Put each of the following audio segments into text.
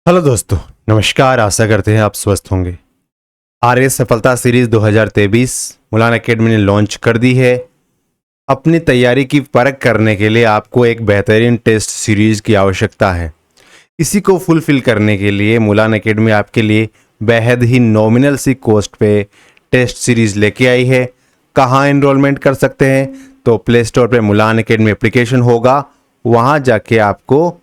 Hello दोस्तों, नमस्कार। आशा करते हैं आप स्वस्थ होंगे। आर्य सफलता सीरीज 2023 मुलान एकेडमी ने लॉन्च कर दी है। अपनी तैयारी की परख करने के लिए आपको एक बेहतरीन टेस्ट सीरीज की आवश्यकता है। इसी को फुलफिल करने के लिए मुलान एकेडमी आपके लिए बेहद ही नॉमिनल सी कॉस्ट पे टेस्ट सीरीज लेके आई है। कहाँ एनरोलमेंट कर सकते हैं? तो प्ले स्टोर पे मुलान एकेडमी एप्लीकेशन होगा, वहाँ जाके आपको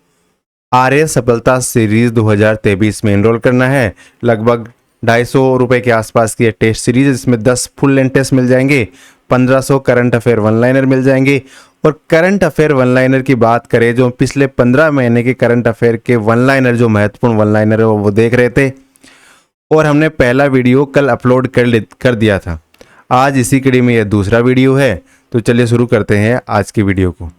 आर्य सफलता सीरीज 2023 में एनरोल करना है। लगभग 250 रुपये के आसपास की टेस्ट सीरीज, इसमें 10 फुल लेंथ टेस्ट मिल जाएंगे, 1500 करंट अफेयर वन लाइनर मिल जाएंगे। और करंट अफेयर वन लाइनर की बात करें, जो पिछले 15 महीने के करंट अफेयर के वन लाइनर, जो महत्वपूर्ण वन लाइनर है वो देख रहे थे, और हमने पहला वीडियो कल अपलोड कर दिया था। आज इसी कड़ी में यह दूसरा वीडियो है। तो चलिए शुरू करते हैं आज की वीडियो को।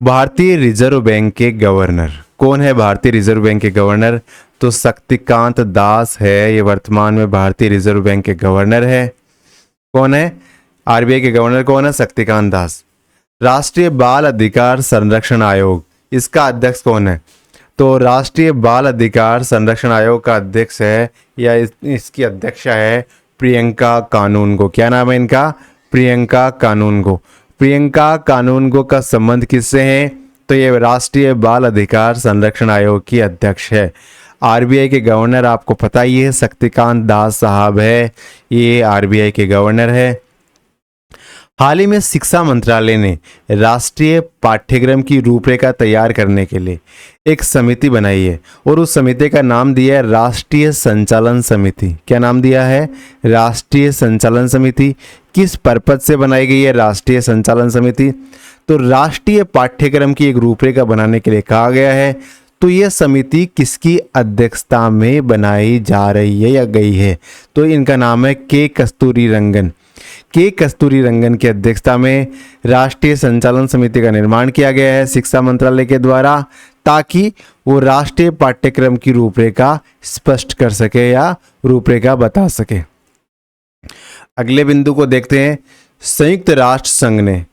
भारतीय रिजर्व बैंक के गवर्नर कौन है? भारतीय रिजर्व बैंक के गवर्नर तो शक्तिकांत दास है। ये वर्तमान में भारतीय रिजर्व बैंक के गवर्नर है। कौन है? आरबीआई के गवर्नर कौन है? शक्तिकांत दास। राष्ट्रीय बाल अधिकार संरक्षण आयोग, इसका अध्यक्ष कौन है? तो राष्ट्रीय बाल अधिकार संरक्षण आयोग का अध्यक्ष है, या इसकी अध्यक्षा है प्रियंका कानूनगो। क्या नाम है इनका? प्रियंका कानूनगो। प्रियंका कानूनगो का संबंध किससे है? तो ये राष्ट्रीय बाल अधिकार संरक्षण आयोग की अध्यक्ष है। आरबीआई के गवर्नर आपको पता ही है, शक्तिकांत दास साहब है, ये आरबीआई के गवर्नर है। हाल ही में शिक्षा मंत्रालय ने राष्ट्रीय पाठ्यक्रम की रूपरेखा तैयार करने के लिए एक समिति बनाई है, और उस समिति का नाम दिया है राष्ट्रीय संचालन समिति। क्या नाम दिया है? राष्ट्रीय संचालन समिति। किस पर्पज से बनाई गई है राष्ट्रीय संचालन समिति? तो राष्ट्रीय पाठ्यक्रम की एक रूपरेखा बनाने के लिए कहा गया है। तो यह समिति किसकी अध्यक्षता में बनाई जा रही है या गई है? तो इनका नाम है के कस्तूरी रंगन। के कस्तूरी रंगन की अध्यक्षता में राष्ट्रीय संचालन समिति का निर्माण किया गया है शिक्षा मंत्रालय के द्वारा, ताकि वो राष्ट्रीय पाठ्यक्रम की रूपरेखा स्पष्ट कर सके या रूपरेखा बता सके। अगले बिंदु को देखते हैं। संयुक्त राष्ट्र संघ ने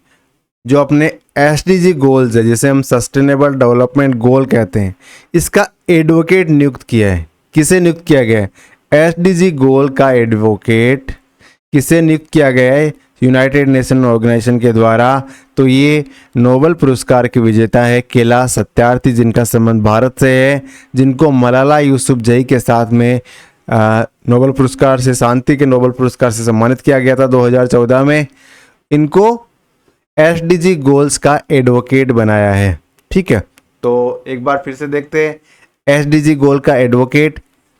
जो अपने एसडीजी गोल्स है, जिसे हम सस्टेनेबल डेवलपमेंट गोल कहते हैं, इसका एडवोकेट नियुक्त किया है। किसे नियुक्त किया गया है? एसडीजी गोल का एडवोकेट किसे नियुक्त किया गया है? यूनाइटेड नेशन ऑर्गेनाइजेशन के द्वारा। तो ये नोबेल पुरस्कार के विजेता है कैलाश सत्यार्थी, जिनका संबंध भारत से है, जिनको मलाला यूसुफजई के साथ में नोबेल पुरस्कार से, शांति के नोबेल पुरस्कार से सम्मानित किया गया था 2014 में। इनको एसडीजी गोल्स का एडवोकेट बनाया है। ठीक है, तो एक बार फिर से देखते हैं। एसडीजी गोल का एडवोकेट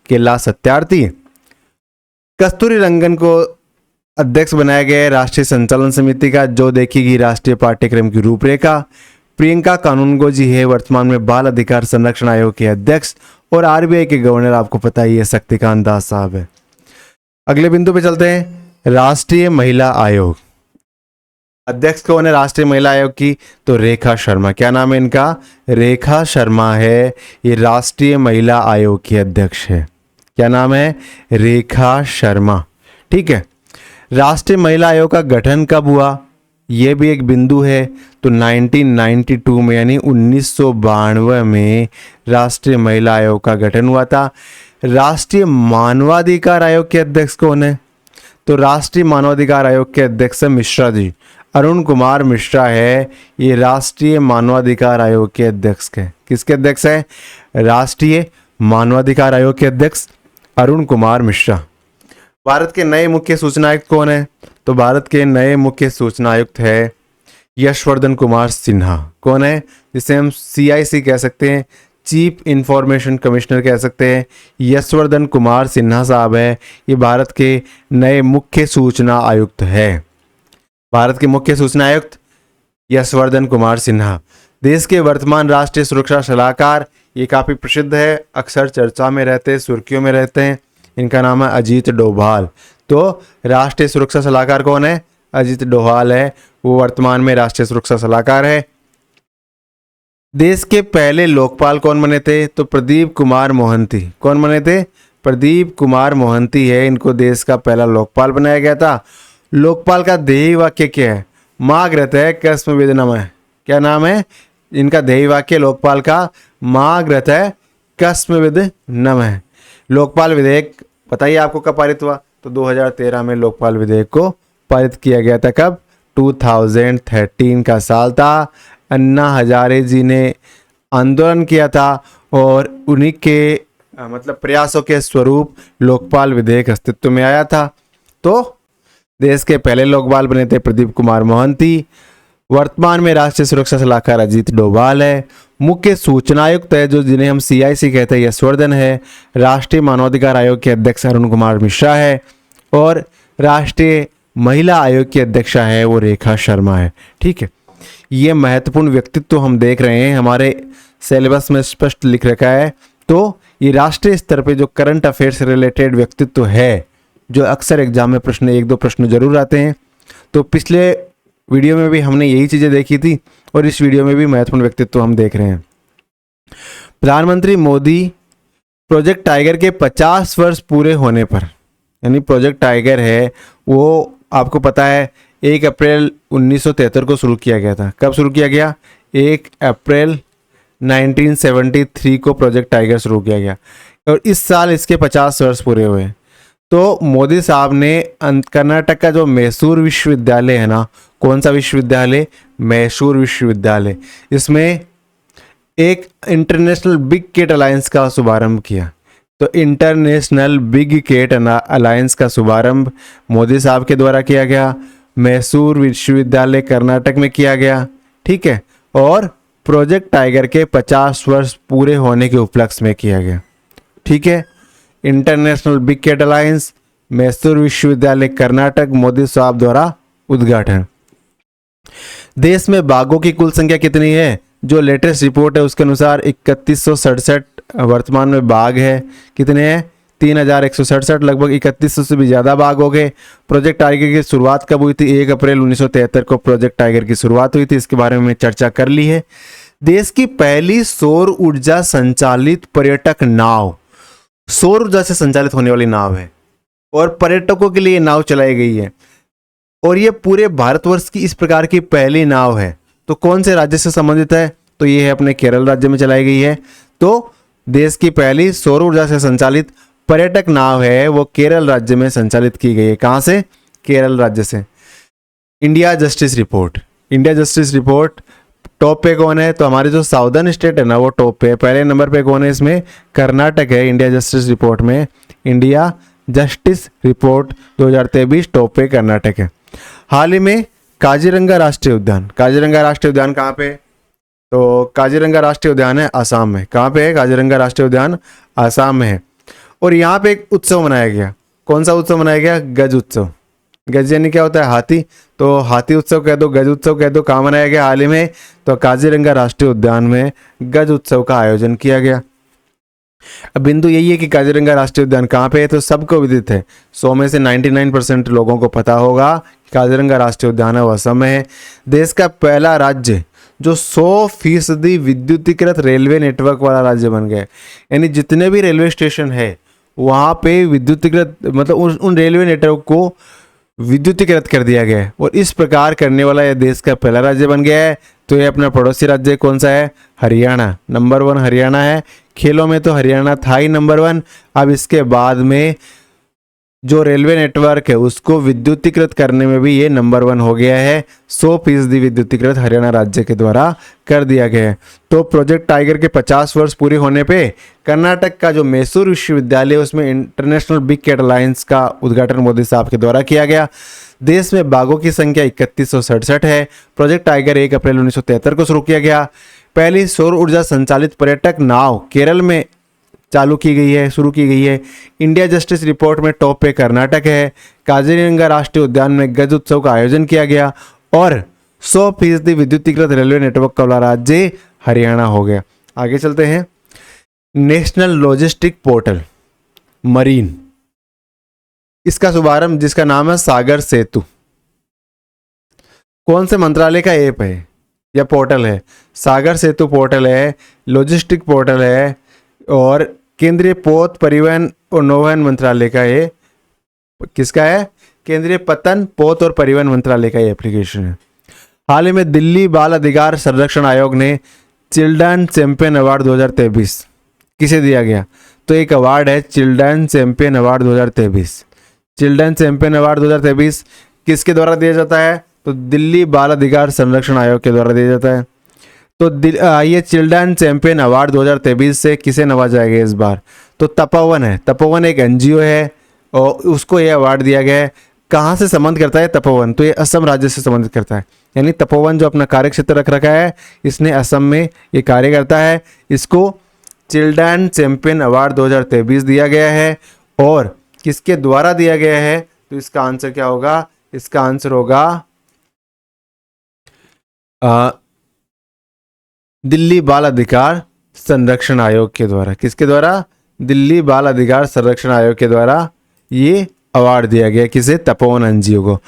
कैलाश सत्यार्थी। कस्तूरी रंगन को अध्यक्ष बनाया गया है राष्ट्रीय संचालन समिति का, जो देखेगी राष्ट्रीय पाठ्यक्रम की रूपरेखा। प्रियंका कानूनगो जी है वर्तमान में बाल अधिकार संरक्षण आयोग के अध्यक्ष, और आरबीआई के गवर्नर आपको पता ही है शक्तिकांत दास साहब है। अगले बिंदु पे चलते हैं। राष्ट्रीय महिला आयोग, अध्यक्ष कौन है राष्ट्रीय महिला आयोग की? तो रेखा शर्मा। क्या नाम है इनका? रेखा शर्मा है, ये राष्ट्रीय महिला आयोग की अध्यक्ष है। क्या नाम है? रेखा शर्मा। ठीक है। राष्ट्रीय महिला आयोग का गठन कब हुआ? यह भी एक बिंदु है। तो 1992 में, यानी 1992 में राष्ट्रीय महिला आयोग का गठन हुआ था। राष्ट्रीय मानवाधिकार आयोग के अध्यक्ष कौन है? तो राष्ट्रीय मानवाधिकार आयोग के अध्यक्ष मिश्रा जी, अरुण कुमार मिश्रा है, ये राष्ट्रीय मानवाधिकार आयोग के अध्यक्ष है। किसके अध्यक्ष है? राष्ट्रीय मानवाधिकार आयोग के अध्यक्ष अरुण कुमार मिश्रा। भारत के नए मुख्य सूचना आयुक्त कौन है? तो भारत के नए मुख्य सूचना आयुक्त है यशवर्धन कुमार सिन्हा। कौन है? जिसे हम CIC कह सकते हैं, चीफ इंफॉर्मेशन कमिश्नर कह सकते हैं। यशवर्धन कुमार सिन्हा साहब है, ये भारत के नए मुख्य सूचना आयुक्त है। भारत के मुख्य सूचना आयुक्त यशवर्धन कुमार सिन्हा। देश के वर्तमान राष्ट्रीय सुरक्षा सलाहकार, ये काफ़ी प्रसिद्ध है, अक्सर चर्चा में रहते हैं, सुर्खियों में रहते हैं। इनका नाम है अजीत डोभाल। तो राष्ट्रीय सुरक्षा सलाहकार कौन है? अजीत डोभाल है, वो वर्तमान में राष्ट्रीय सुरक्षा सलाहकार है। देश के पहले लोकपाल कौन बने थे? तो प्रदीप कुमार मोहंती। कौन बने थे? प्रदीप कुमार मोहंती है, इनको देश का पहला लोकपाल बनाया गया था। लोकपाल का ध्येय वाक्य क्या है? माग्रत है कस्म वेदनम है। क्या नाम है इनका ध्येय वाक्य लोकपाल का? माग्रत है कस्मविद नमः। लोकपाल विधेयक बताइए आपको कब पारित हुआ? तो 2013 में लोकपाल विधेयक को पारित किया गया था। कब? 2013 का साल था। अन्ना हजारे जी ने आंदोलन किया था और उन्हीं के मतलब प्रयासों के स्वरूप लोकपाल विधेयक अस्तित्व में आया था। तो देश के पहले लोकपाल बने थे प्रदीप कुमार मोहंती। वर्तमान में राष्ट्रीय सुरक्षा सलाहकार अजीत डोभाल है। मुख्य सूचना आयुक्त है जो जिन्हें हम CIC कहते हैं यशवर्धन है। राष्ट्रीय मानवाधिकार आयोग के अध्यक्ष अरुण कुमार मिश्रा है और राष्ट्रीय महिला आयोग की अध्यक्षा है वो रेखा शर्मा है। ठीक है, ये महत्वपूर्ण व्यक्तित्व हम देख रहे हैं, हमारे सिलेबस में स्पष्ट लिख रखा है। तो ये राष्ट्रीय स्तर पे जो करंट अफेयर से रिलेटेड व्यक्तित्व है जो अक्सर एग्जाम में प्रश्न 1-2 प्रश्न जरूर आते हैं। तो पिछले वीडियो में भी हमने यही चीज़ें देखी थी और इस वीडियो में भी महत्वपूर्ण व्यक्तित्व हम देख रहे हैं। प्रधानमंत्री मोदी प्रोजेक्ट टाइगर के 50 वर्ष पूरे होने पर, यानी प्रोजेक्ट टाइगर है वो आपको पता है 1 अप्रैल 1973 को शुरू किया गया था। कब शुरू किया गया? 1 अप्रैल 1973 को प्रोजेक्ट टाइगर शुरू किया गया और इस साल इसके 50 वर्ष पूरे हुए। तो मोदी साहब ने कर्नाटक का जो मैसूर विश्वविद्यालय है ना, कौन सा विश्वविद्यालय? मैसूर विश्वविद्यालय, इसमें एक इंटरनेशनल बिग कैट अलायंस का शुभारंभ किया। तो इंटरनेशनल बिग कैट अलायंस का शुभारंभ मोदी साहब के द्वारा किया गया, मैसूर विश्वविद्यालय कर्नाटक में किया गया। ठीक है, और प्रोजेक्ट टाइगर के 50 वर्ष पूरे होने के उपलक्ष्य में किया गया। ठीक है, international big cat alliance, Mysore विश्वविद्यालय कर्नाटक, मोदी साहब द्वारा उद्घाटन। देश में बाघों की कुल संख्या कितनी है? जो लेटेस्ट रिपोर्ट है उसके अनुसार 3167 वर्तमान में बाघ है। कितने हैं? 3167, लगभग 3100 से भी ज़्यादा बाघ हो गए। प्रोजेक्ट टाइगर की शुरुआत कब हुई थी? 1 अप्रैल 1973 को प्रोजेक्ट टाइगर की शुरुआत हुई थी। इसके बारे में चर्चा कर ली है। देश की पहली सौर ऊर्जा संचालित पर्यटक नाव, सौर ऊर्जा से संचालित होने वाली नाव है और पर्यटकों के लिए नाव चलाई गई है और ये पूरे भारतवर्ष की इस प्रकार की पहली नाव है। तो कौन से राज्य से संबंधित है? तो ये है अपने केरल राज्य में चलाई गई है। तो देश की पहली सौर ऊर्जा से संचालित पर्यटक नाव है वो केरल राज्य में संचालित की गई है। कहाँ से? केरल राज्य से। India justice report, India justice report top पे कौन है? तो हमारे जो साउदर्न स्टेट है ना वो टॉप पे है। पहले नंबर पे कौन है? इसमें कर्नाटक है। इंडिया जस्टिस रिपोर्ट में इंडिया जस्टिस रिपोर्ट 2023 टॉप पे कर्नाटक है। हाल ही में काजीरंगा राष्ट्रीय उद्यान, काजीरंगा राष्ट्रीय उद्यान कहाँ पे? तो काजीरंगा राष्ट्रीय उद्यान है आसाम में। कहाँ पे है काजीरंगा राष्ट्रीय उद्यान? आसाम में है। और यहाँ पे एक उत्सव मनाया गया। कौन सा उत्सव मनाया गया? गज उत्सव। गज यानी क्या होता है? हाथी। तो हाथी उत्सव कह दो, गज उत्सव कह दो। कहाँ मनाया गया हाल ही में? तो काजीरंगा राष्ट्रीय उद्यान में गज उत्सव का आयोजन किया गया। अब बिंदु यही है कि काजीरंगा राष्ट्रीय उद्यान कहाँ पे है? तो सबको विदित है, 100 में से 99% लोगों को पता होगा कि काजीरंगा राष्ट्रीय उद्यान है वो असम में है। देश का पहला राज्य जो 100% विद्युतीकृत रेलवे नेटवर्क वाला राज्य बन गया, यानी जितने भी रेलवे स्टेशन है वहाँ पे विद्युतीकृत मतलब उन रेलवे नेटवर्क को विद्युतीकृत कर दिया गया है और इस प्रकार करने वाला यह देश का पहला राज्य बन गया है। तो ये अपना पड़ोसी राज्य कौन सा है? हरियाणा। नंबर 1 हरियाणा है। खेलों में तो हरियाणा था ही नंबर 1। अब इसके बाद में जो रेलवे नेटवर्क है उसको विद्युतीकृत करने में भी ये नंबर 1 हो गया है। 100% विद्युतीकृत हरियाणा राज्य के द्वारा कर दिया गया है। तो प्रोजेक्ट टाइगर के 50 वर्ष पूरे होने पे कर्नाटक का जो मैसूर विश्वविद्यालय उसमें इंटरनेशनल बिग कैट अलायंस का उद्घाटन मोदी साहब के द्वारा किया गया। देश में बाघों की संख्या 3167 है। प्रोजेक्ट टाइगर 1 अप्रैल 1973 को शुरू किया गया। पहली सौर ऊर्जा संचालित पर्यटक नाव केरल में चालू की गई है, शुरू की गई है। इंडिया जस्टिस रिपोर्ट में टॉप पे कर्नाटक है। काजीरंगा राष्ट्रीय उद्यान में गज उत्सव का आयोजन किया गया और 100% विद्युतीकृत रेलवे नेटवर्क वाला राज्य हरियाणा हो गया। आगे चलते हैं। नेशनल लॉजिस्टिक पोर्टल मरीन, इसका शुभारंभ जिसका नाम है सागर सेतु, कौन से मंत्रालय का ऐप है या पोर्टल है? सागर सेतु पोर्टल है, लॉजिस्टिक पोर्टल है और केंद्रीय पोत परिवहन और नौवहन मंत्रालय का ये किसका है? केंद्रीय पतन पोत और परिवहन मंत्रालय का ये एप्लीकेशन है। हाल ही में दिल्ली बाल अधिकार संरक्षण आयोग ने चिल्ड्रन चैंपियन अवार्ड 2023 किसे दिया गया? तो एक अवार्ड है children champion award 2023। Children champion award 2023 किसके द्वारा दिया जाता है? तो दिल्ली बाल अधिकार संरक्षण आयोग के द्वारा दिया जाता है। तो ये चिल्ड्रन चैंपियन अवार्ड 2023 से किसे नवाजा जाएगा इस बार? तो तपोवन है। तपोवन एक एनजीओ है और उसको ये अवार्ड दिया गया है। कहाँ से संबंध करता है तपोवन? तो ये असम राज्य से संबंधित करता है। यानी तपोवन जो अपना कार्य क्षेत्र रख रखा है, इसने असम में ये कार्य करता है। इसको चिल्ड्रन चैंपियन अवार्ड 2023 दिया गया है। और किसके द्वारा दिया गया है? तो इसका आंसर क्या होगा? इसका आंसर होगा दिल्ली बाल अधिकार संरक्षण आयोग के द्वारा। किसके द्वारा? दिल्ली बाल अधिकार संरक्षण आयोग के द्वारा ये अवार्ड दिया गया। किसे? तपोवन एनजीओ को।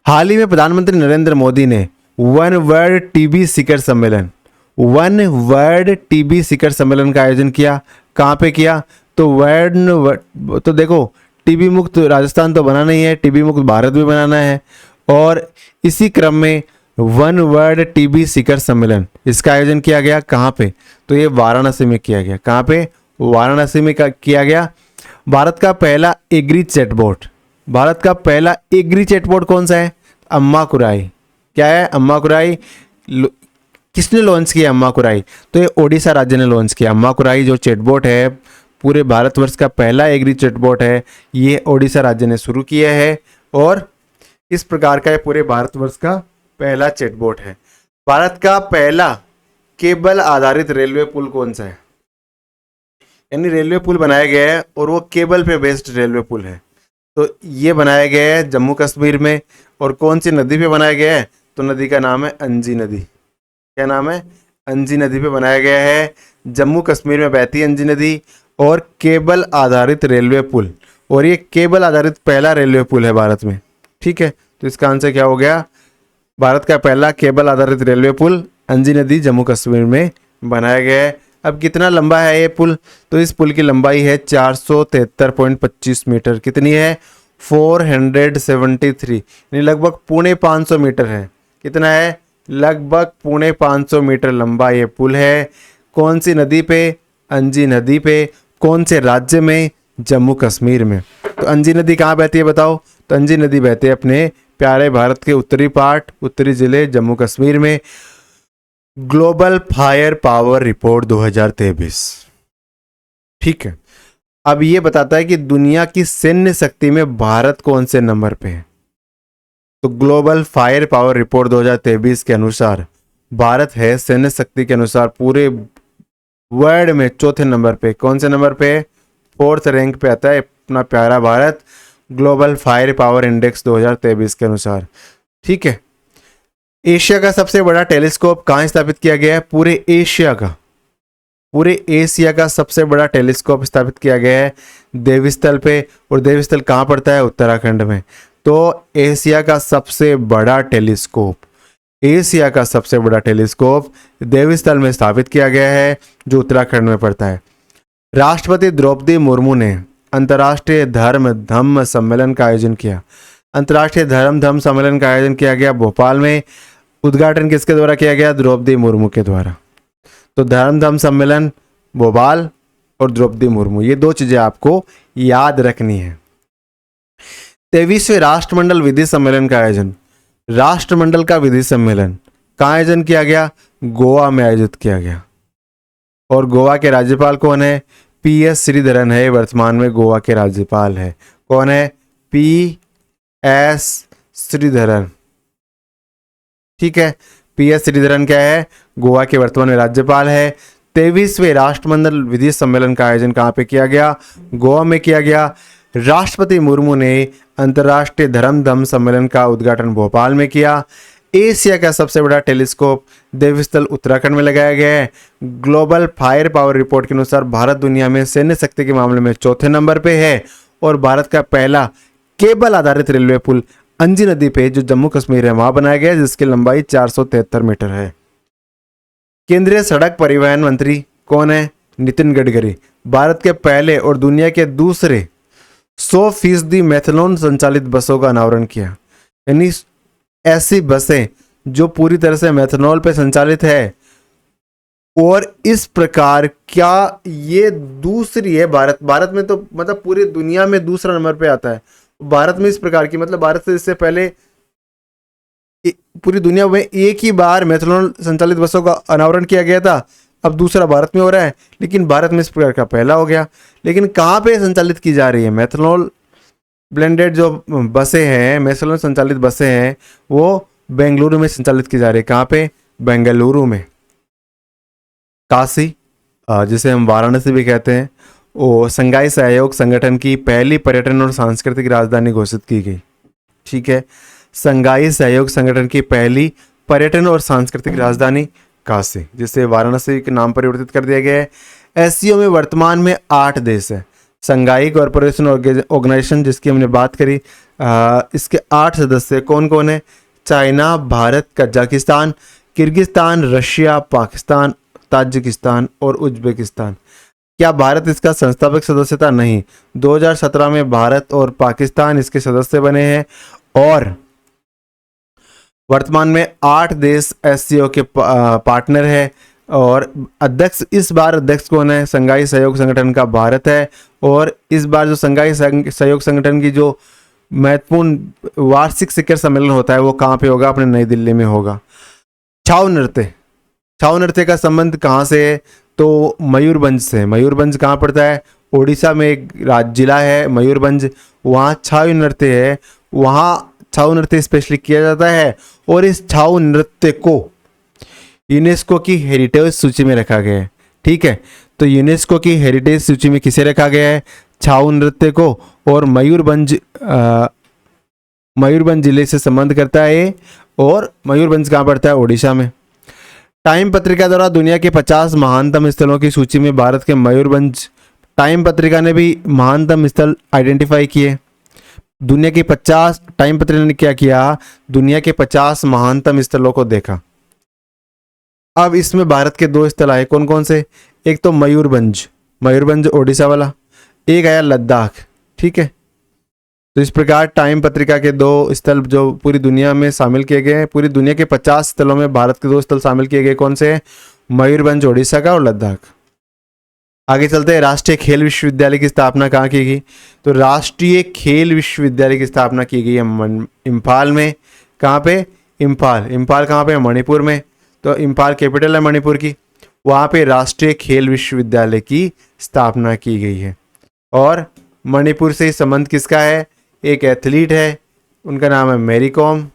हाल ही में प्रधानमंत्री नरेंद्र मोदी ने वन वर्ल्ड टीबी शिखर सम्मेलन, वन वर्ल्ड टीबी शिखर सम्मेलन का आयोजन किया। कहाँ पे किया? तो देखो, टीबी मुक्त राजस्थान तो बनाना ही है, टीबी मुक्त भारत भी बनाना है। और इसी क्रम में वन वर्ल्ड टीबी शिखर सम्मेलन, इसका आयोजन किया गया। कहाँ पे? तो ये वाराणसी में किया गया। कहाँ पे? वाराणसी में किया गया। भारत का पहला एग्री चैटबॉट, भारत का पहला एग्री चैटबॉट कौन सा है? अम्मा कुराई। क्या है? अम्मा कुराई। किसने लॉन्च किया अम्मा कुराई? तो ये ओडिशा राज्य ने लॉन्च किया। अम्मा कुराई जो चैटबॉट है, पूरे भारतवर्ष का पहला एग्री चैटबॉट है, ये ओडिशा राज्य ने शुरू किया है। और इस प्रकार का ये पूरे भारतवर्ष का पहला चैटबॉट है। भारत का पहला केबल आधारित रेलवे पुल कौन सा है? यानी रेलवे पुल बनाया गया है और वो केबल पे बेस्ड रेलवे पुल है। तो ये बनाया गया है जम्मू कश्मीर में। और कौन सी नदी पे बनाया गया है? तो नदी का नाम है अंजी नदी। क्या नाम है? अंजी नदी पे बनाया गया है। जम्मू कश्मीर में बहती अंजी नदी। और केबल आधारित रेलवे पुल, और ये केबल आधारित पहला रेलवे पुल है भारत में। ठीक है, तो इसका आंसर क्या हो गया? भारत का पहला केबल आधारित रेलवे पुल अंजी नदी जम्मू कश्मीर में बनाया गया है। अब कितना लंबा है ये पुल? तो इस पुल की लंबाई है 473.25 मीटर। कितनी है? 473, यानी लगभग 550 मीटर है। कितना है? लगभग 550 मीटर लंबा ये पुल है। कौन सी नदी पे? अंजी नदी पे। कौन से राज्य में? जम्मू कश्मीर में। तो अंजी नदी कहाँ बहती है बताओ? तो अंजी नदी बहती है अपने प्यारे भारत के उत्तरी पार्ट, उत्तरी जिले जम्मू कश्मीर में। Global fire power report 2023। ठीक है, अब ये बताता है कि दुनिया की सैन्य शक्ति में भारत कौन से नंबर पे है। तो ग्लोबल फायर पावर रिपोर्ट 2023 के अनुसार भारत है सैन्य शक्ति के अनुसार पूरे वर्ल्ड में चौथे नंबर पे। कौन से नंबर पे? 4th रैंक पे आता है अपना प्यारा Bharat global fire power index 2023 के अनुसार। ठीक है, एशिया का सबसे बड़ा टेलीस्कोप कहाँ स्थापित किया गया है? पूरे एशिया का सबसे बड़ा टेलीस्कोप स्थापित किया गया है देवीस्थल पे। और देवीस्थल कहाँ पड़ता है? उत्तराखंड में। तो एशिया का सबसे बड़ा टेलीस्कोप, एशिया का सबसे बड़ा टेलीस्कोप देवीस्थल में स्थापित किया गया है, जो उत्तराखंड में पड़ता है। राष्ट्रपति द्रौपदी मुर्मू ने अंतर्राष्ट्रीय धर्म धम्म सम्मेलन का आयोजन किया। अंतर्राष्ट्रीय धर्म धम्म सम्मेलन का आयोजन किया गया भोपाल में। उद्घाटन किसके द्वारा किया गया? द्रौपदी मुर्मू के द्वारा। तो धर्म धम्म सम्मेलन, भोपाल और द्रौपदी मुर्मू, ये दो चीजें आपको याद रखनी है। 23वें राष्ट्रमंडल विधि सम्मेलन का आयोजन, राष्ट्रमंडल का विधि सम्मेलन कहाँ आयोजन किया गया? गोवा में आयोजित किया गया। और गोवा के राज्यपाल कौन है? PS श्रीधरन है, वर्तमान में गोवा के राज्यपाल है। कौन है? PS श्रीधरन। ठीक है, PS श्रीधरन क्या है? गोवा के वर्तमान में राज्यपाल है। 23वें राष्ट्रमंडल विधि सम्मेलन का आयोजन कहाँ पे किया गया? गोवा में किया गया। राष्ट्रपति मुर्मू ने अंतर्राष्ट्रीय धर्म धम्म सम्मेलन का उद्घाटन भोपाल में किया। एशिया का सबसे बड़ा टेलीस्कोप देवीस्थल उत्तराखंड में लगाया गया है। ग्लोबल फायर पावर रिपोर्ट के अनुसार भारत दुनिया में सैन्य शक्ति के मामले में चौथे नंबर पे है। और भारत का पहला केबल आधारित रेलवे पुल अंजी नदी पे, जो जम्मू कश्मीर है, वहां बनाया गया है, जिसकी लंबाई 473 मीटर है। केंद्रीय सड़क परिवहन मंत्री कौन है? नितिन गडकरी। भारत के पहले और दुनिया के दूसरे 100% मैथनॉल संचालित बसों का अनावरण किया। यानी ऐसी बसें जो पूरी तरह से मैथनॉल पे संचालित है, और इस प्रकार क्या ये दूसरी है, भारत में तो मतलब पूरी दुनिया में दूसरा नंबर पे आता है। भारत में इस प्रकार की, मतलब भारत से इससे पहले पूरी दुनिया में एक ही बार मेथनॉल संचालित बसों का अनावरण किया गया था, अब दूसरा भारत में हो रहा है, लेकिन भारत में इस प्रकार का पहला हो गया। लेकिन कहाँ पे संचालित की जा रही है मेथनॉल ब्लेंडेड जो बसें हैं, मेथनॉल संचालित बसें हैं, वो बेंगलुरु में संचालित की जा रही है। कहाँ पे? बेंगलुरु में। काशी, जिसे हम वाराणसी भी कहते हैं, वो संघाई सहयोग संगठन की पहली पर्यटन और सांस्कृतिक राजधानी घोषित की गई। ठीक है, संघाई सहयोग संगठन की पहली पर्यटन और सांस्कृतिक राजधानी काशी, जिसे वाराणसी के नाम परिवर्तित कर दिया गया है। एससीओ में वर्तमान में 8 देश है। संघाई कॉरपोरेशन ऑर्गेनाइजेशन जिसकी हमने बात करी, इसके 8 सदस्य कौन कौन है? China, Bharat, Kazakhstan, Kyrgyzstan, Russia, Pakistan, Tajikistan और उज्बेकिस्तान। क्या भारत इसका संस्थापक सदस्य था? नहीं। 2017 में भारत और पाकिस्तान इसके सदस्य बने हैं और वर्तमान में 8 देश एससीओ के पार्टनर है। और अध्यक्ष, इस बार अध्यक्ष कौन है? संघाई सहयोग संगठन का भारत है। और इस बार जो संघाई सहयोग संगठन की जो महत्वपूर्ण वार्षिक शिखर सम्मेलन होता है वो कहाँ पे होगा? अपने नई दिल्ली में होगा। छाऊ नृत्य, छाऊ नृत्य का संबंध कहाँ से है? तो मयूरभंज से। मयूरभंज कहाँ पड़ता है? ओडिशा में एक जिला है मयूरभंज, वहाँ छाऊ नृत्य है, वहाँ छाऊ नृत्य स्पेशली किया जाता है। और इस छाऊ नृत्य को यूनेस्को की हेरिटेज सूची में रखा गया है। ठीक है, तो यूनेस्को की हेरिटेज सूची में किसे रखा गया है? छाऊ नृत्य को। और मयूरभंज जिले से संबंध करता है और मयूरभंज कहाँ पड़ता है? ओडिशा में। टाइम पत्रिका द्वारा दुनिया के 50 महानतम स्थलों की सूची में भारत के मयूरभंज, टाइम पत्रिका ने भी महानतम स्थल आइडेंटिफाई किए। दुनिया के 50, टाइम पत्रिका ने क्या किया? दुनिया के 50 महानतम स्थलों को देखा। अब इसमें भारत के 2 स्थल आए, कौन कौन से? एक तो मयूरभंज, मयूरभंज ओडिशा वाला, एक आया लद्दाख। ठीक है, तो इस प्रकार टाइम पत्रिका के 2 स्थल जो पूरी दुनिया में शामिल किए गए हैं, पूरी दुनिया के 50 स्थलों में भारत के 2 स्थल शामिल किए गए। कौन से? मयूरभंज ओडिशा का और लद्दाख। आगे चलते हैं, राष्ट्रीय खेल विश्वविद्यालय की स्थापना कहाँ की गई? तो राष्ट्रीय खेल विश्वविद्यालय की स्थापना की गई है इम्फाल में। कहाँ पे? इम्फाल। इम्फाल कहाँ पे? मणिपुर में। तो इम्फाल कैपिटल है मणिपुर की, वहाँ पे राष्ट्रीय खेल विश्वविद्यालय की स्थापना की गई है। और मणिपुर से संबंध किसका है? एक एथलीट है, उनका नाम है मैरी कॉम।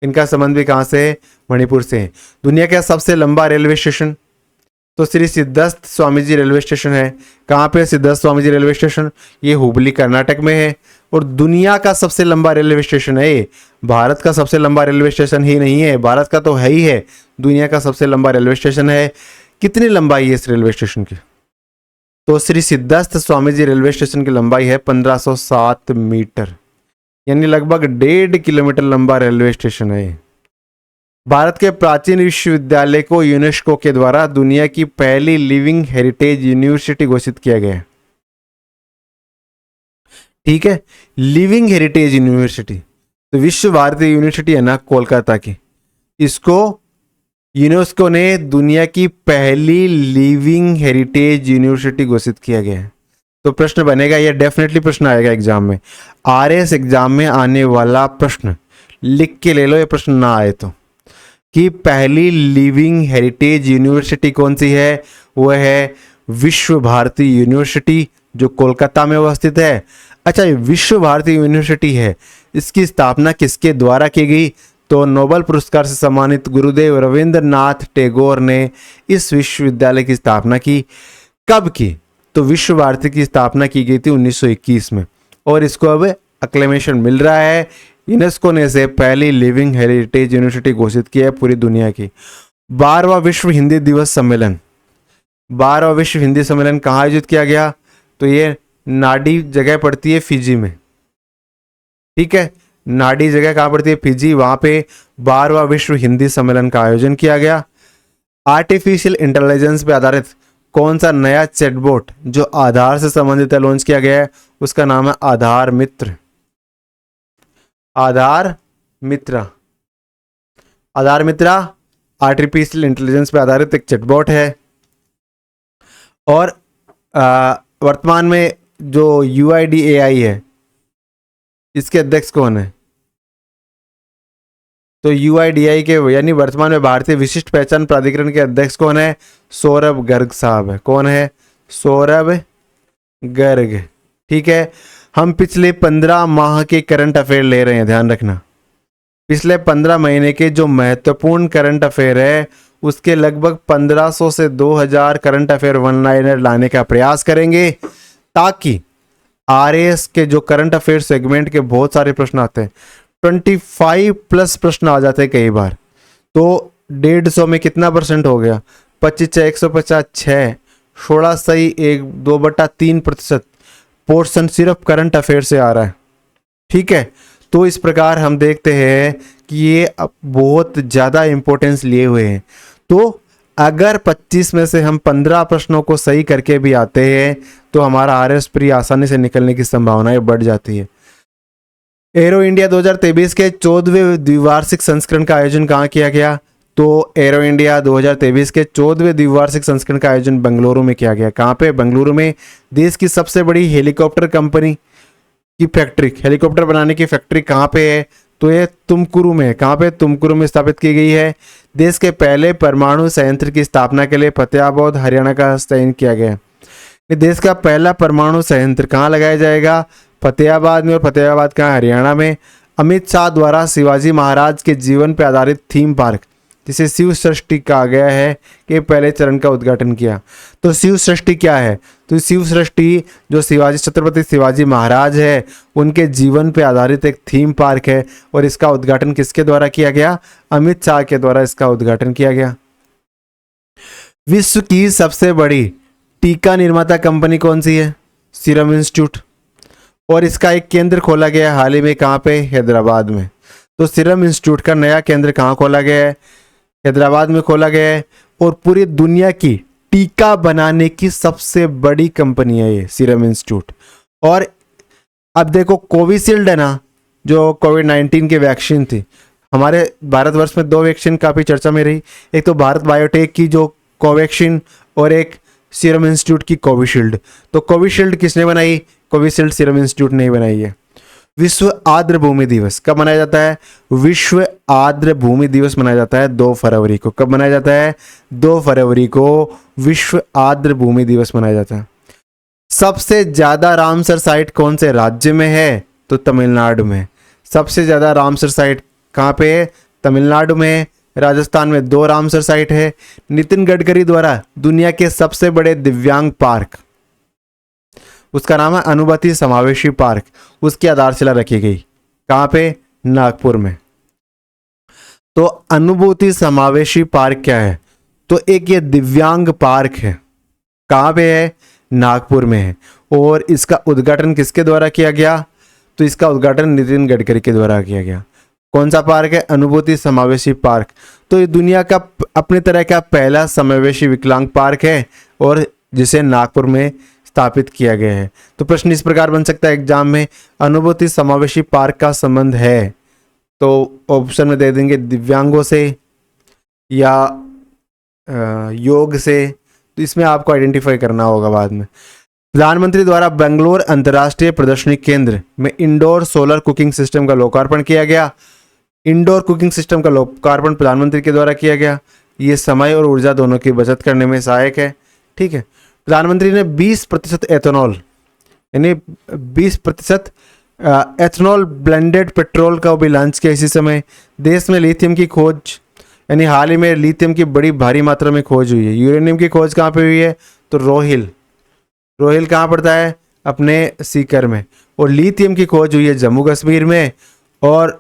इनका संबंध भी कहाँ से है? मणिपुर से। दुनिया का सबसे लंबा रेलवे स्टेशन? तो श्री सिद्धस्थ स्वामी जी रेलवे स्टेशन है। कहाँ पे सिद्धस्थ स्वामी जी रेलवे स्टेशन? ये हुबली कर्नाटक में है। और दुनिया का सबसे लंबा रेलवे स्टेशन है ये, भारत का सबसे लंबा रेलवे स्टेशन ही नहीं है, भारत का तो है ही है, दुनिया का सबसे लंबा रेलवे स्टेशन है। कितनी लंबाई है इस रेलवे स्टेशन की? तो श्री सिद्धस्थ स्वामी जी रेलवे स्टेशन की लंबाई है 1507 मीटर, यानी लगभग 1.5 किलोमीटर लंबा रेलवे स्टेशन है। भारत के प्राचीन विश्वविद्यालय को यूनेस्को के द्वारा दुनिया की पहली लिविंग हेरिटेज यूनिवर्सिटी घोषित किया गया है। ठीक है, लिविंग हेरिटेज यूनिवर्सिटी। तो विश्व भारती यूनिवर्सिटी है ना कोलकाता की, इसको यूनेस्को ने दुनिया की पहली लिविंग हेरिटेज यूनिवर्सिटी घोषित किया गया है। तो प्रश्न बनेगा, यह डेफिनेटली प्रश्न आएगा एग्जाम में, आरएस एग्जाम में आने वाला प्रश्न, लिख के ले लो ये प्रश्न ना आए तो, कि पहली लिविंग हेरिटेज यूनिवर्सिटी कौन सी है? वह है विश्व भारती यूनिवर्सिटी जो कोलकाता में अवस्थित है। अच्छा, ये विश्व भारती यूनिवर्सिटी है, इसकी स्थापना किसके द्वारा की गई? तो नोबेल पुरस्कार से सम्मानित गुरुदेव रविंद्रनाथ टैगोर ने इस विश्वविद्यालय की स्थापना की। कब की? तो विश्व भारती की स्थापना की गई थी 1921 में, और इसको अब अक्लेमेशन मिल रहा है। यूनेस्को ने इसे पहली लिविंग हेरिटेज यूनिवर्सिटी घोषित किया है पूरी दुनिया की। 12वां विश्व हिंदी दिवस सम्मेलन, 12वां विश्व हिंदी सम्मेलन कहाँ आयोजित किया गया? तो ये नाडी जगह पड़ती है फिजी में। ठीक है, नाडी जगह कहाँ पड़ती है? फिजी। वहां पे 12वां विश्व हिंदी सम्मेलन का आयोजन किया गया। आर्टिफिशियल इंटेलिजेंस पे आधारित कौन सा नया चैटबॉट जो आधार से संबंधित है लॉन्च किया गया है? उसका नाम है आधार मित्र। आधार मित्रा, आधार मित्रा आर्टिफिशियल इंटेलिजेंस पे आधारित एक चैटबॉट है। और वर्तमान में जो UIDAI है, इसके अध्यक्ष कौन है? तो UIDAI के यानी वर्तमान में भारतीय विशिष्ट पहचान प्राधिकरण के अध्यक्ष कौन है? सौरभ गर्ग साहब है। कौन है? सौरभ गर्ग। ठीक है, हम पिछले 15 माह के करंट अफेयर ले रहे हैं, ध्यान रखना। पिछले 15 महीने के जो महत्वपूर्ण करंट अफेयर है उसके लगभग 1500 से 2000 करंट अफेयर वन लाइनर लाने का प्रयास करेंगे, ताकि RAS के जो करंट अफेयर सेगमेंट के बहुत सारे प्रश्न आते हैं, 25 प्लस प्रश्न आ जाते हैं कई बार। तो 150 में कितना परसेंट हो गया? 25 150 6 16 सही 2/3% पोर्शन सिर्फ करंट अफेयर से आ रहा है। ठीक है, तो इस प्रकार हम देखते हैं कि ये अब बहुत ज़्यादा इंपॉर्टेंस लिए हुए हैं। तो अगर 25 में से हम 15 प्रश्नों को सही करके भी आते हैं तो हमारा RS प्री आसानी से निकलने की संभावनाएं बढ़ जाती है। एरो इंडिया 2023 के 14वें द्विवार्षिक संस्करण का आयोजन कहाँ किया गया? तो एरो इंडिया 2023 के 14वें द्विवार्षिक संस्करण का आयोजन बेंगलुरु में किया गया। कहाँ पे? बेंगलुरु में। देश की सबसे बड़ी हेलीकॉप्टर कंपनी की फैक्ट्री, हेलीकॉप्टर बनाने की फैक्ट्री कहाँ पे है? तो ये तुमकुरू में। कहाँ पे? तुमकुरू में स्थापित की गई है। देश के पहले परमाणु संयंत्र की स्थापना के लिए फतेहाबाद हरियाणा का चयन किया गया। देश का पहला परमाणु संयंत्र कहाँ लगाया जाएगा? फतेहाबाद में। और फतेहाबाद कहाँ? हरियाणा में। अमित शाह द्वारा शिवाजी महाराज के जीवन पर आधारित थीम पार्क, जिसे शिव सृष्टि कहा गया है, के पहले चरण का उद्घाटन किया। तो शिव सृष्टि क्या है? तो शिव सृष्टि जो छत्रपति शिवाजी महाराज है उनके जीवन पे आधारित एक थीम पार्क है, और इसका उद्घाटन किसके द्वारा किया गया? अमित शाह के द्वारा इसका उद्घाटन किया गया। विश्व की सबसे बड़ी टीका निर्माता कंपनी कौन सी है? Serum institute. और इसका एक केंद्र खोला गया हाल ही में। कहाँ पे? हैदराबाद में। तो सीरम इंस्टीट्यूट का नया केंद्र कहाँ खोला गया है? हैदराबाद में खोला गया है। और पूरी दुनिया की टीका बनाने की सबसे बड़ी कंपनी है ये सीरम इंस्टीट्यूट। और अब देखो, कोविशील्ड है ना, जो कोविड-19 की वैक्सीन थी, हमारे भारतवर्ष में 2 वैक्सीन काफ़ी चर्चा में रही। एक तो भारत बायोटेक की जो कोवैक्सीन, और एक सीरम इंस्टीट्यूट की कोविशील्ड। तो कोविशील्ड किसने बनाई? कोविशील्ड सीरम इंस्टीट्यूट ने बनाई है। विश्व आर्द्र भूमि दिवस कब मनाया जाता है? विश्व आर्द्र भूमि दिवस मनाया जाता है 2 फरवरी को। कब मनाया जाता है? 2 फरवरी को विश्व आर्द्र भूमि दिवस मनाया जाता है। सबसे ज्यादा रामसर साइट कौन से राज्य में है? तो तमिलनाडु में। सबसे ज्यादा रामसर साइट कहाँ पे है? तमिलनाडु में। राजस्थान में 2 रामसर साइट है। नितिन गडकरी द्वारा दुनिया के सबसे बड़े दिव्यांग पार्क, उसका नाम है अनुभूति समावेशी पार्क, उसकी आधारशिला रखी गई। कहाँ पे? नागपुर में। तो अनुभूति समावेशी पार्क क्या है? तो एक ये दिव्यांग पार्क है। कहाँ पे है? नागपुर में है। और इसका उद्घाटन किसके द्वारा किया गया? तो इसका उद्घाटन नितिन गडकरी के द्वारा किया गया। कौन सा पार्क है? अनुभूति समावेशी पार्क। तो ये दुनिया का अपने तरह का पहला समावेशी विकलांग पार्क है, और जिसे नागपुर में स्थापित किया गया है। तो प्रश्न इस प्रकार बन सकता है एग्जाम में, अनुभूति समावेशी पार्क का संबंध है, तो ऑप्शन में दे देंगे दिव्यांगों से या योग से। तो इसमें आपको आइडेंटिफाई करना होगा बाद में। प्रधानमंत्री द्वारा बेंगलोर अंतर्राष्ट्रीय प्रदर्शनी केंद्र में इंडोर सोलर कुकिंग सिस्टम का लोकार्पण किया गया। इंडोर कुकिंग सिस्टम का लोकार्पण प्रधानमंत्री के द्वारा किया गया। ये समय और ऊर्जा दोनों की बचत करने में सहायक है। ठीक है, प्रधानमंत्री ने 20% एथेनॉल, यानी 20% एथेनॉल ब्लेंडेड पेट्रोल का भी लॉन्च किया। इसी समय देश में लिथियम की खोज, यानी हाल ही में लिथियम की बड़ी भारी मात्रा में खोज हुई है। यूरेनियम की खोज कहाँ पे हुई है? तो रोहिल कहाँ पड़ता है? अपने सीकर में। और लिथियम की खोज हुई है जम्मू कश्मीर में। और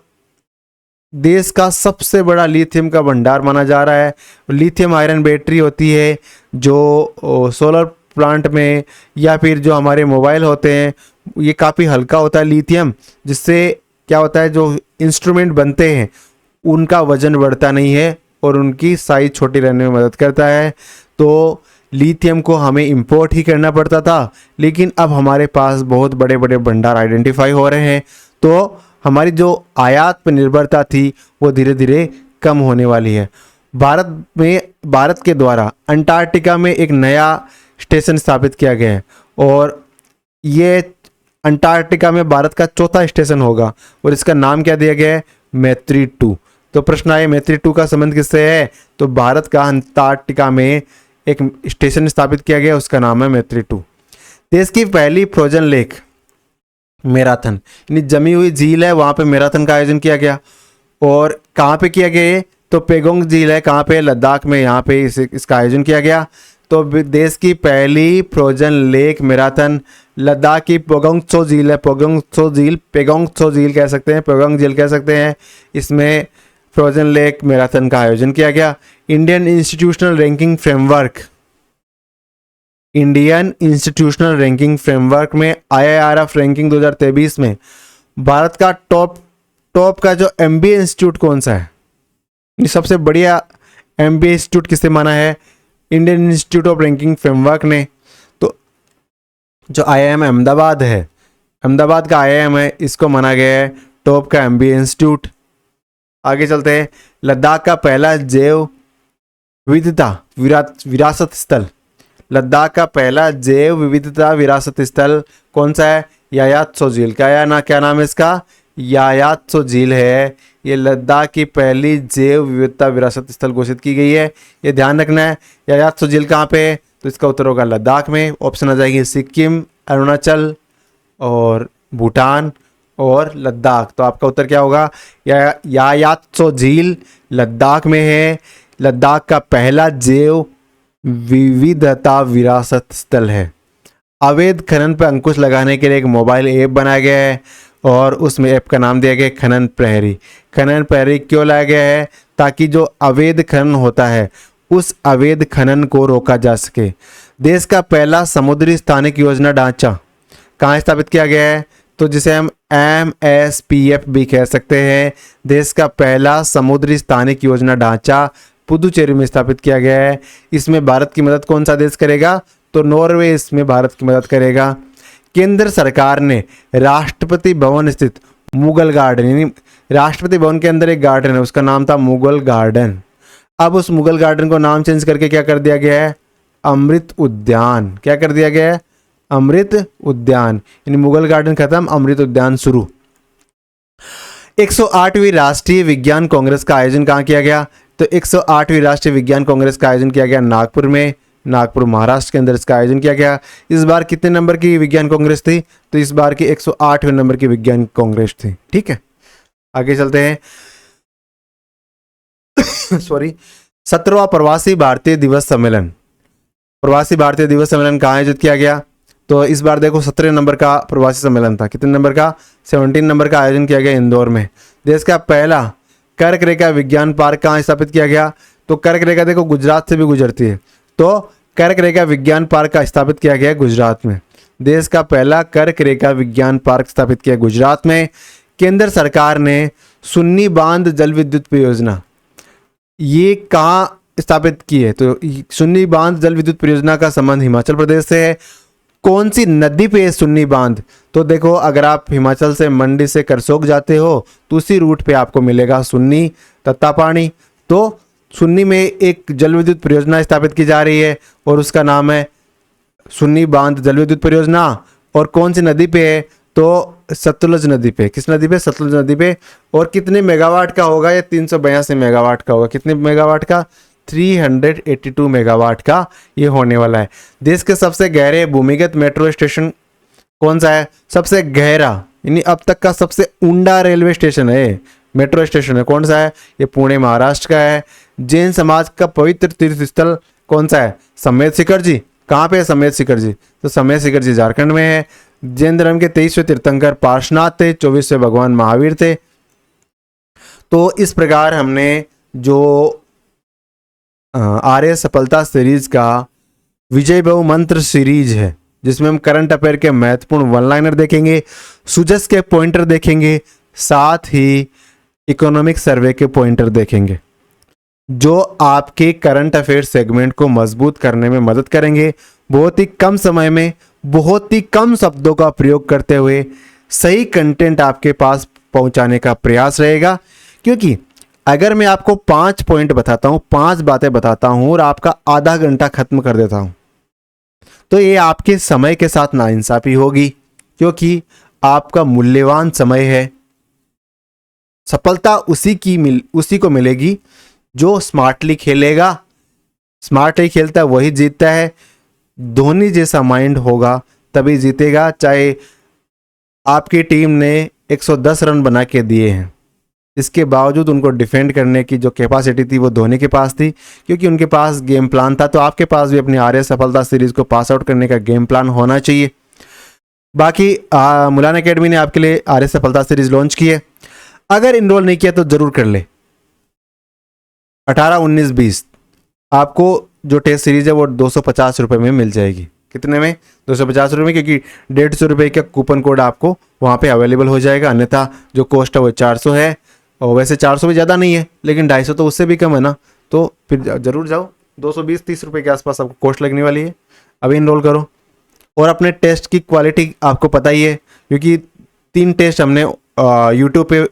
देश का सबसे बड़ा लिथियम का भंडार माना जा रहा है। लिथियम आयरन बैटरी होती है जो सोलर प्लांट में या फिर जो हमारे मोबाइल होते हैं, ये काफ़ी हल्का होता है लिथियम, जिससे क्या होता है, जो इंस्ट्रूमेंट बनते हैं उनका वजन बढ़ता नहीं है और उनकी साइज छोटी रहने में मदद करता है। तो लिथियम को हमें इंपोर्ट ही करना पड़ता था, लेकिन अब हमारे पास बहुत बड़े बड़े भंडार आइडेंटिफाई हो रहे हैं। तो हमारी जो आयात पर निर्भरता थी वो धीरे धीरे कम होने वाली है। भारत के द्वारा अंटार्कटिका में एक नया स्टेशन स्थापित किया गया है और ये अंटार्कटिका में भारत का चौथा स्टेशन होगा और इसका नाम क्या दिया गया है? मैत्री 2। तो प्रश्न आए मैत्री 2 का संबंध किससे है? तो भारत का अंटार्कटिका में एक स्टेशन स्थापित किया गया, उसका नाम है मैत्री 2। देश की पहली फ्रोजन लेक मैराथन, यानी जमी हुई झील है, वहां पे मैराथन का आयोजन किया गया। और कहाँ पे किया गया ये? तो पेगोंग झील है, कहाँ पे? लद्दाख में, यहाँ पे इसका आयोजन किया गया। तो देश की पहली फ्रोजन लेक मैराथन लद्दाख की पोगोंग त्सो झील है। पेगोंग त्सो झील कह सकते हैं, पेगोंग झील कह सकते हैं। इसमें फ्रोजन लेक मैराथन का आयोजन किया गया। इंडियन इंस्टीट्यूशनल रैंकिंग फ्रेमवर्क में IIRF रैंकिंग 2023 में भारत का टॉप का जो MBA इंस्टीट्यूट कौन सा है? ये सबसे बढ़िया MBA इंस्टीट्यूट किसे माना है? Indian institute of ranking framework ने। तो जो IIM अहमदाबाद है, अहमदाबाद का IIM है, इसको माना गया है टॉप का MBA इंस्टीट्यूट। आगे चलते हैं। लद्दाख का पहला जैव विविधता विरासत स्थल, लद्दाख का पहला जैव विविधता विरासत स्थल कौन सा है? यायात्सो झील। क्या नाम है इसका? यायात्सो झील है। ये लद्दाख की पहली जैव विविधता विरासत स्थल घोषित की गई है, ये ध्यान रखना है। यायात्सो झील कहाँ पे है? तो इसका उत्तर होगा लद्दाख में। ऑप्शन आ जाएगी सिक्किम, अरुणाचल और भूटान और लद्दाख। तो आपका उत्तर क्या होगा? यायात्सो झील लद्दाख में है। लद्दाख का पहला जैव विविधता विरासत स्थल है। अवैध खनन पर अंकुश लगाने के लिए एक मोबाइल ऐप बनाया गया है और उसमें ऐप का नाम दिया गया है खनन प्रहरी। खनन प्रहरी क्यों लाया गया है? ताकि जो अवैध खनन होता है उस अवैध खनन को रोका जा सके। देश का पहला समुद्री स्थानिक योजना ढांचा कहाँ स्थापित किया गया है? तो जिसे हम MSPF भी कह सकते हैं। देश का पहला समुद्री स्थानिक योजना ढांचा पुदुचेरी में स्थापित किया गया है। इसमें भारत की मदद कौन सा देश करेगा? तो नॉर्वे इसमें भारत की मदद करेगा। केंद्र सरकार ने राष्ट्रपति भवन स्थित मुगल गार्डन, यानी राष्ट्रपति भवन के अंदर एक गार्डन है, उसका नाम था मुगल गार्डन। अब उस मुगल गार्डन को नाम चेंज करके क्या कर दिया गया है? अमृत उद्यान। क्या कर दिया गया है? अमृत उद्यान। यानी मुगल गार्डन खत्म, अमृत उद्यान शुरू। 108वीं राष्ट्रीय विज्ञान कांग्रेस का आयोजन कहाँ किया गया? तो 108वीं राष्ट्रीय विज्ञान कांग्रेस का आयोजन किया गया नागपुर में। नागपुर महाराष्ट्र के अंदर इसका आयोजन किया गया। इस बार कितने नंबर की विज्ञान कांग्रेस थी? तो इस बार की 108वें नंबर की विज्ञान कांग्रेस थी। ठीक है, आगे चलते हैं। सॉरी, 17वां प्रवासी भारतीय दिवस सम्मेलन। प्रवासी भारतीय दिवस सम्मेलन कहाँ आयोजित किया गया? तो इस बार देखो 17 नंबर का प्रवासी सम्मेलन था। कितने नंबर का? 17 नंबर का आयोजन किया गया इंदौर में। देश का पहला कर्क रेखा विज्ञान पार्क कहाँ स्थापित किया गया? तो कर्क रेखा देखो गुजरात से भी गुजरती है, तो कर्क रेखा विज्ञान पार्क का स्थापित किया गया गुजरात में। देश का पहला कर्क रेखा विज्ञान पार्क स्थापित किया गुजरात में। केंद्र सरकार ने सुन्नी बांध जल विद्युत परियोजना ये कहाँ स्थापित की है? तो सुन्नी बांध जल विद्युत परियोजना का संबंध हिमाचल प्रदेश से है। कौन सी नदी पे है सुन्नी बांध? तो देखो, अगर आप हिमाचल से मंडी से करसोग जाते हो तो उसी रूट पे आपको मिलेगा सुन्नी तत्तापानी। तो सुन्नी में एक जल विद्युत परियोजना स्थापित की जा रही है और उसका नाम है सुन्नी बांध जल विद्युत परियोजना। और कौन सी नदी पे है? तो सतलुज नदी पे। किस नदी पे? सतलुज नदी पे। और कितने मेगावाट का होगा? ये 382 मेगावाट का होगा। कितने मेगावाट का? 382 मेगावाट का ये होने वाला है। देश के सबसे गहरे भूमिगत मेट्रो स्टेशन कौन सा है? सबसे गहरा, यानी अब तक का सबसे ऊंडा रेलवे स्टेशन है, मेट्रो स्टेशन है, कौन सा है? ये पुणे महाराष्ट्र का है। जैन समाज का पवित्र तीर्थ स्थल कौन सा है? समेत शिखर जी। कहाँ पे है समेत शिखर जी? तो समेत शिखर जी झारखंड में है। जैन धर्म के 23वें तीर्थंकर पार्श्वनाथ थे, 24वें भगवान महावीर थे। तो इस प्रकार हमने जो आर्य सफलता सीरीज का विजय बहु मंत्र सीरीज है, जिसमें हम करंट अफेयर के महत्वपूर्ण वन लाइनर देखेंगे, सुजस के पॉइंटर देखेंगे, साथ ही इकोनॉमिक सर्वे के पॉइंटर देखेंगे, जो आपके करंट अफेयर सेगमेंट को मजबूत करने में मदद करेंगे। बहुत ही कम समय में बहुत ही कम शब्दों का प्रयोग करते हुए सही कंटेंट आपके पास पहुंचाने का प्रयास रहेगा, क्योंकि अगर मैं आपको 5 पॉइंट बताता हूँ, 5 बातें बताता हूँ और आपका आधा घंटा खत्म कर देता हूँ, तो ये आपके समय के साथ नाइंसाफी होगी, क्योंकि आपका मूल्यवान समय है। सफलता उसी को मिलेगी जो स्मार्टली खेलेगा। स्मार्टली खेलता है वही जीतता है। धोनी जैसा माइंड होगा तभी जीतेगा। चाहे आपकी टीम ने 110 रन बना के दिए हैं, इसके बावजूद उनको डिफेंड करने की जो कैपेसिटी थी वो धोनी के पास थी, क्योंकि उनके पास गेम प्लान था। तो आपके पास भी अपनी आर्य सफलता सीरीज को पास आउट करने का गेम प्लान होना चाहिए। बाकी मुलान एकेडमी ने आपके लिए आर्य सफलता सीरीज लॉन्च की है। अगर इनरोल नहीं किया तो जरूर कर ले। 18, 19, 20 आपको जो टेस्ट सीरीज है वो 250 रुपये में मिल जाएगी। कितने में? 250 रुपये में, क्योंकि 150 रुपये का कूपन कोड आपको वहाँ पे अवेलेबल हो जाएगा। अन्यथा जो कॉस्ट है वो 400 है, और वैसे 400 भी ज़्यादा नहीं है, लेकिन 250 तो उससे भी कम है ना। तो फिर जरूर जाओ, 220-30 रुपये के आसपास आपको कॉस्ट लगने वाली है। अभी इनरोल करो। और अपने टेस्ट की क्वालिटी आपको पता ही है, क्योंकि 3 टेस्ट हमने यूट्यूब पे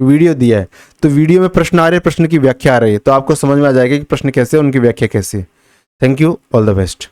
वीडियो दिया है। तो वीडियो में प्रश्न आ रहे हैं, प्रश्न की व्याख्या आ रही है, तो आपको समझ में आ जाएगा कि प्रश्न कैसे है, उनकी व्याख्या कैसे है। Thank you, all the best.